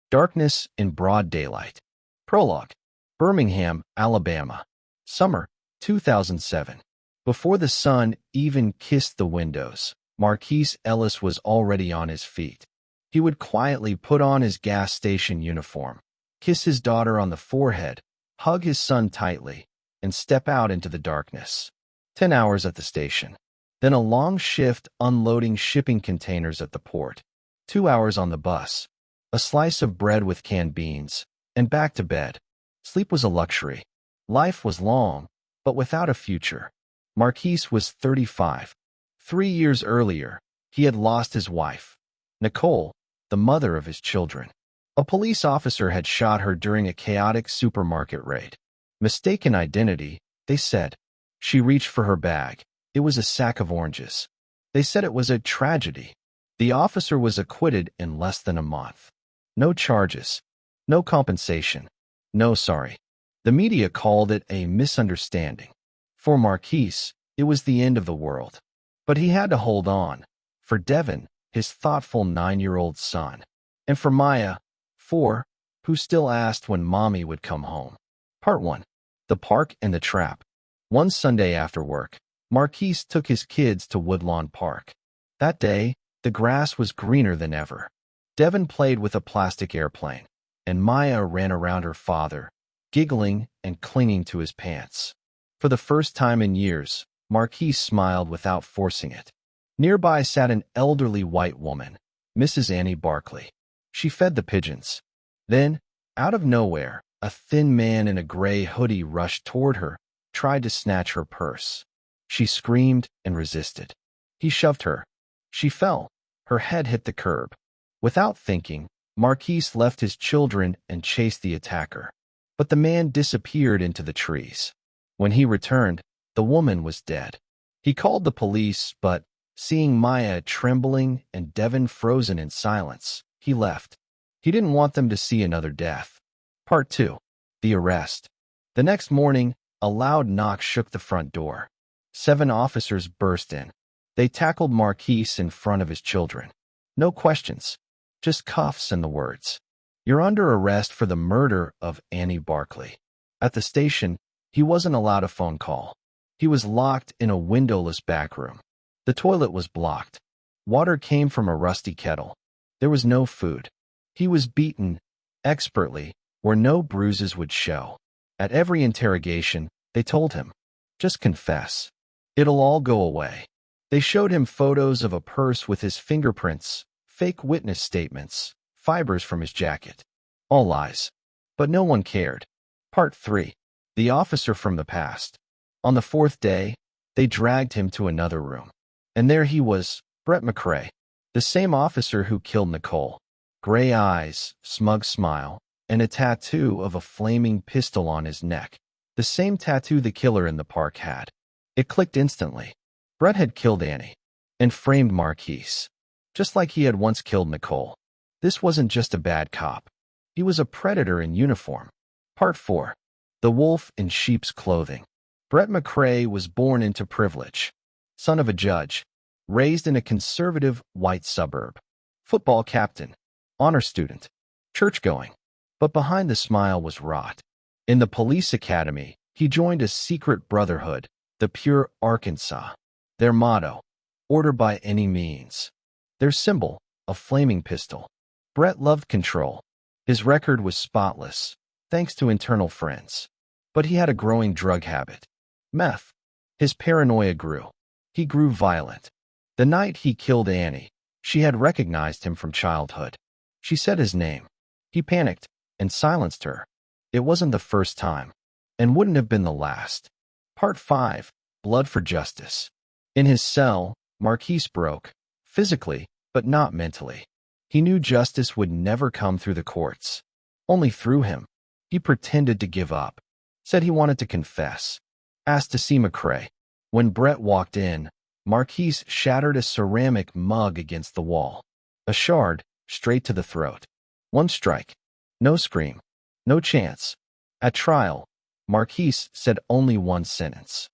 Darkness in broad daylight. Prologue. Birmingham, Alabama. Summer, 2007. Before the sun even kissed the windows, Marquese Ellis was already on his feet. He would quietly put on his gas station uniform, kiss his daughter on the forehead, hug his son tightly, and step out into the darkness. 10 hours at the station. Then a long shift unloading shipping containers at the port. 2 hours on the bus. A slice of bread with canned beans, and back to bed. Sleep was a luxury. Life was long, but without a future. Marquese was 35. 3 years earlier, he had lost his wife, Nicole, the mother of his children. A police officer had shot her during a chaotic supermarket raid. Mistaken identity, they said. She reached for her bag. It was a sack of oranges. They said it was a tragedy. The officer was acquitted in less than a month. No charges. No compensation. No sorry. The media called it a misunderstanding. For Marquese, it was the end of the world. But he had to hold on. For Devin, his thoughtful 9-year-old son. And for Maya, 4, who still asked when mommy would come home. Part 1. The Park and the Trap. One Sunday after work, Marquese took his kids to Woodlawn Park. That day, the grass was greener than ever. Devin played with a plastic airplane, and Maya ran around her father, giggling and clinging to his pants. For the first time in years, Marquese smiled without forcing it. Nearby sat an elderly white woman, Mrs. Annie Barkley. She fed the pigeons. Then, out of nowhere, a thin man in a gray hoodie rushed toward her, tried to snatch her purse. She screamed and resisted. He shoved her. She fell. Her head hit the curb. Without thinking, Marquese left his children and chased the attacker. But the man disappeared into the trees. When he returned, the woman was dead. He called the police, but, seeing Maya trembling and Devin frozen in silence, he left. He didn't want them to see another death. Part 2. The Arrest. The next morning, a loud knock shook the front door. 7 officers burst in. They tackled Marquese in front of his children. No questions, just cuffs and the words, "You're under arrest for the murder of Annie Barkley." At the station, he wasn't allowed a phone call. He was locked in a windowless back room. The toilet was blocked. Water came from a rusty kettle. There was no food. He was beaten, expertly, where no bruises would show. At every interrogation, they told him, "Just confess. It'll all go away." They showed him photos of a purse with his fingerprints, fake witness statements, fibers from his jacket. All lies. But no one cared. Part 3. The Officer from the Past. On the 4th day, they dragged him to another room. And there he was, Brett McCrae, the same officer who killed Nicole. Gray eyes, smug smile, and a tattoo of a flaming pistol on his neck. The same tattoo the killer in the park had. It clicked instantly. Brett had killed Annie and framed Marquese, just like he had once killed Nicole. This wasn't just a bad cop. He was a predator in uniform. Part 4. The Wolf in Sheep's Clothing. Brett McCrae was born into privilege. Son of a judge, raised in a conservative white suburb. Football captain, honor student, church-going. But behind the smile was rot. In the police academy, he joined a secret brotherhood, the Pure Arkansas. Their motto, order by any means. Their symbol, a flaming pistol. Brett loved control. His record was spotless, thanks to internal friends. But he had a growing drug habit. Meth. His paranoia grew. He grew violent. The night he killed Annie, she had recognized him from childhood. She said his name. He panicked and silenced her. It wasn't the first time, and wouldn't have been the last. Part 5. Blood for Justice. In his cell, Marquese broke, physically, but not mentally. He knew justice would never come through the courts, only through him. He pretended to give up, said he wanted to confess, asked to see McCrae. When Brett walked in, Marquese shattered a ceramic mug against the wall. A shard, straight to the throat. One strike. No scream. No chance. At trial, Marquese said only one sentence.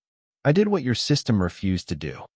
"I did what your system refused to do."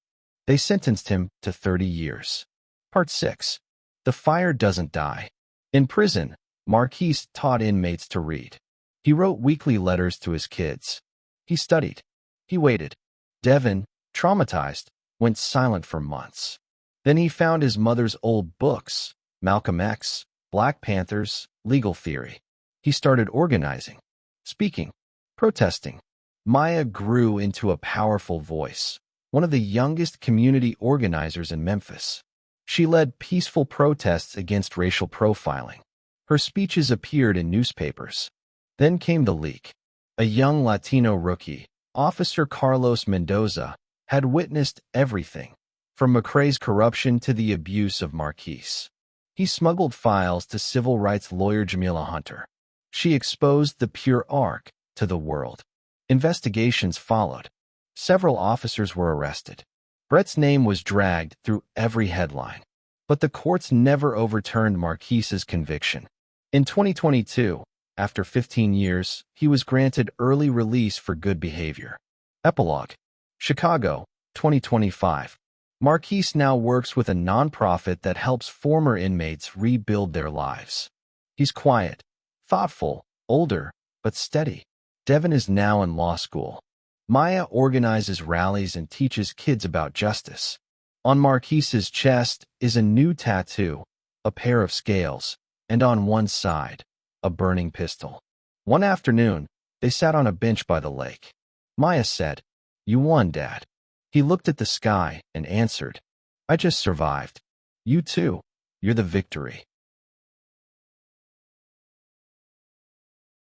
They sentenced him to 30 years. Part 6. The Fire Doesn't Die. In prison, Marquese taught inmates to read. He wrote weekly letters to his kids. He studied. He waited. Devin, traumatized, went silent for months. Then he found his mother's old books, Malcolm X, Black Panthers, legal theory. He started organizing, speaking, protesting. Maya grew into a powerful voice, one of the youngest community organizers in Memphis. She led peaceful protests against racial profiling. Her speeches appeared in newspapers. Then came the leak. A young Latino rookie, Officer Carlos Mendoza, had witnessed everything, from McCrae's corruption to the abuse of Marquese. He smuggled files to civil rights lawyer Jamila Hunter. She exposed the pure arc to the world. Investigations followed. Several officers were arrested. Brett's name was dragged through every headline. But the courts never overturned Marquese's conviction. In 2022, after 15 years, he was granted early release for good behavior. Epilogue. Chicago, 2025. Marquese now works with a nonprofit that helps former inmates rebuild their lives. He's quiet, thoughtful, older, but steady. Devin is now in law school. Maya organizes rallies and teaches kids about justice. On Marquese's chest is a new tattoo, a pair of scales, and on one side, a burning pistol. One afternoon, they sat on a bench by the lake. Maya said, "You won, Dad." He looked at the sky and answered, "I just survived. You too. You're the victory."